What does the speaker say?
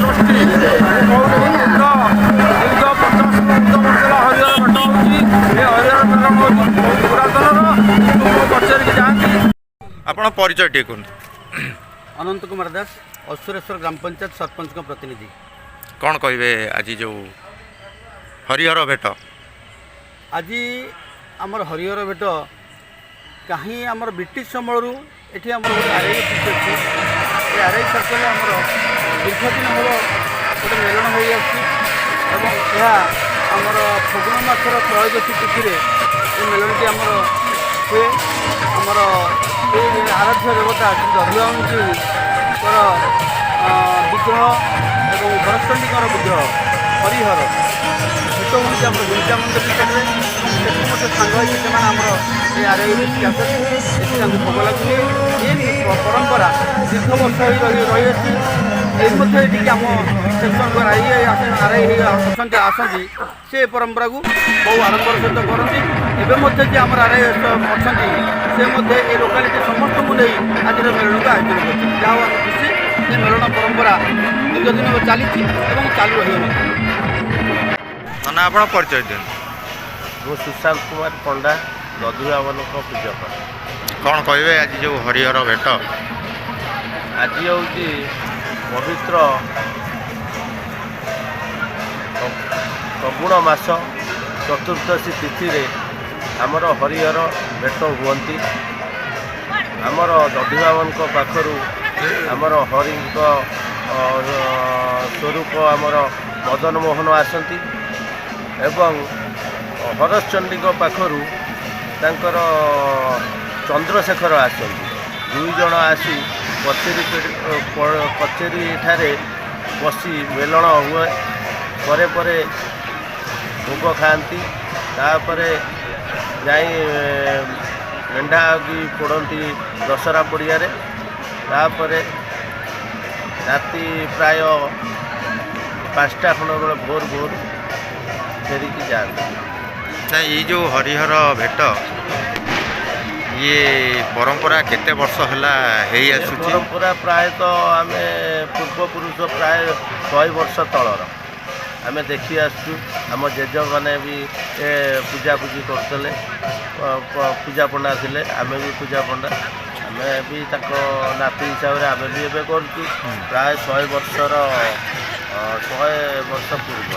ଗୋଷ୍ଠୀ ଦୀର୍ଘ 50 ବର୍ଷର ହରିହର ଭେଟ ହେଉଛି। ଏ ହରିହର ଭେଟ ବହୁତ ପୁରାତନର ପଚାରିକି ଯାଆନ୍ତି। ଆପଣ ପରିଚୟ ଟିକେ କୁହନ୍ତୁ। ଅନନ୍ତ କୁମାର ଦାସ, ଅସୁରେଶ୍ୱର ଗ୍ରାମ ପଞ୍ଚାୟତ ସରପଞ୍ଚଙ୍କ ପ୍ରତିନିଧି। କ'ଣ କହିବେ ଆଜି ଯେଉଁ ହରିହର ଭେଟ? ଆଜି ଆମର ହରିହର ଭେଟ କାହିଁ ଆମର ବ୍ରିଟିଶ ସମୟରୁ ଏଠି ଆମର ଗୋଟେ ଆର୍ଆଇ ଅଫିସ୍ ଅଛି। ଏ ଆର୍ଆଇ ସର୍କଲରେ ଆମର ଦୀର୍ଘଦିନ ହେବ ଗୋଟେ ମେଲଣ ହୋଇଆସୁଛି ଏବଂ ଏହା ଆମର ଫଗୁଣ ମାସର ତ୍ରୟୋଦଶୀ ତିଥିରେ ଏ ମେଲଣଟି ଆମର ହୁଏ। ଆମର এই ଆରାଧ୍ୟ ଦେବତା ଶ୍ରୀ ଦଧିବାବନଙ୍କର ବିଗ୍ରହ ଏବଂ ଭରତଚଣ୍ଡୀଙ୍କର ବିଗ୍ରହ ହରିହର ଭେଟ ହେଉଛି ଆମର ଗୁଣ୍ଡିଚା ମନ୍ଦିର ନିକଟରେ। ସେଠି ମଧ୍ୟ ସାଙ୍ଗ ହେଇକି ସେମାନେ ଆମର এই ଆର୍ଆଇ ଅଫିସ୍କି ଆସନ୍ତି, ଏଠି ତାଙ୍କୁ ଭୋଗ ଲାଗୁଛି। ଏ ପରମ୍ପରା ଦୀର୍ଘ ବର୍ଷ ରହିଅଛି। ଏଇ ମଧ୍ୟ ଏଠିକି ଆମ ସେକ୍ସନ୍ ଆର୍ଆଇ ଆସନ୍ତି, ସେ ପରମ୍ପରାକୁ ବହୁ ଆଡ଼ମ୍ବର ସହିତ କରନ୍ତି। ଏବେ ମଧ୍ୟ ଯେ ଆମର ଆର୍ଆଇ ଅଛନ୍ତି ସେ ମଧ୍ୟ ଏ ଲୋକାଲିଟି ସମସ୍ତଙ୍କୁ ନେଇ ଆଜିର ମେଳଣକୁ ଆୟୋଜନ କରୁଛନ୍ତି। ଯାହା ଆମେ ଖୁସି ଯେ ମେଳଣ ପରମ୍ପରା ଦୀର୍ଘଦିନ ଚାଲିଛି ଏବଂ ଚାଲୁ ରହିବ ମଧ୍ୟ। ନା ଆପଣ ପରିଚୟ ଦିଅନ୍ତୁ। ମୁଁ ସୁଶାନ୍ତ କୁମାର ପଣ୍ଡା, ଦଧିବାବନଙ୍କ ପୂଜକ। କ'ଣ କହିବେ ଆଜି ଯେଉଁ ହରିହର ଭେଟ? ଆଜି ହେଉଛି ପବିତ୍ର ଫଗୁଣ ମାସ ଚତୁର୍ଦ୍ଦଶୀ ତିଥିରେ ଆମର ହରିହର ଭେଟ ହୁଅନ୍ତି। ଆମର ଦଧିବାବନଙ୍କ ପାଖରୁ ଆମର ହରିଙ୍କ ସ୍ୱରୂପ ଆମର ମଦନ ମୋହନ ଆସନ୍ତି ଏବଂ ଭରତଚଣ୍ଡୀଙ୍କ ପାଖରୁ ତାଙ୍କର ଚନ୍ଦ୍ରଶେଖର ଆସନ୍ତି। ଦୁଇ ଜଣ ଆସି କଚେରୀଠାରେ ବସି ମେଲଣ ହୁଏ। ପରେ ପରେ ଭୋଗ ଖାଆନ୍ତି। ତାପରେ ଯାଇ ମେଣ୍ଢା ବି ପୋଡ଼ନ୍ତି ଦଶହରା ପଡ଼ିଆରେ। ତାପରେ ରାତି ପ୍ରାୟ 5ଟା ଖଣ୍ଡ ବେଳେ ଭୋର ଫେରିକି ଯାଆନ୍ତି। ନା ଏଇ ଯେଉଁ ହରିହର ଭେଟ ଇଏ ପରମ୍ପରା କେତେ ବର୍ଷ ହେଲା ହେଇ ଆସୁଛି? ପରମ୍ପରା ପ୍ରାୟତଃ ଆମେ ପୂର୍ବପୁରୁଷ ପ୍ରାୟ 100 ବର୍ଷ ତଳର ଆମେ ଦେଖି ଆସୁଛୁ। ଆମ ଜେଜେମାନେ ବି ପୂଜାପୂଜି କରୁଥିଲେ, ପୂଜା ପଣ୍ଡା ଥିଲେ, ଆମେ ବି ପୂଜା ପଣ୍ଡା, ଆମେ ବି ତାଙ୍କ ନାତି ହିସାବରେ ଆମେ ବି ଏବେ କରୁଛୁ। ପ୍ରାୟ 100 ବର୍ଷ ପୂର୍ବ।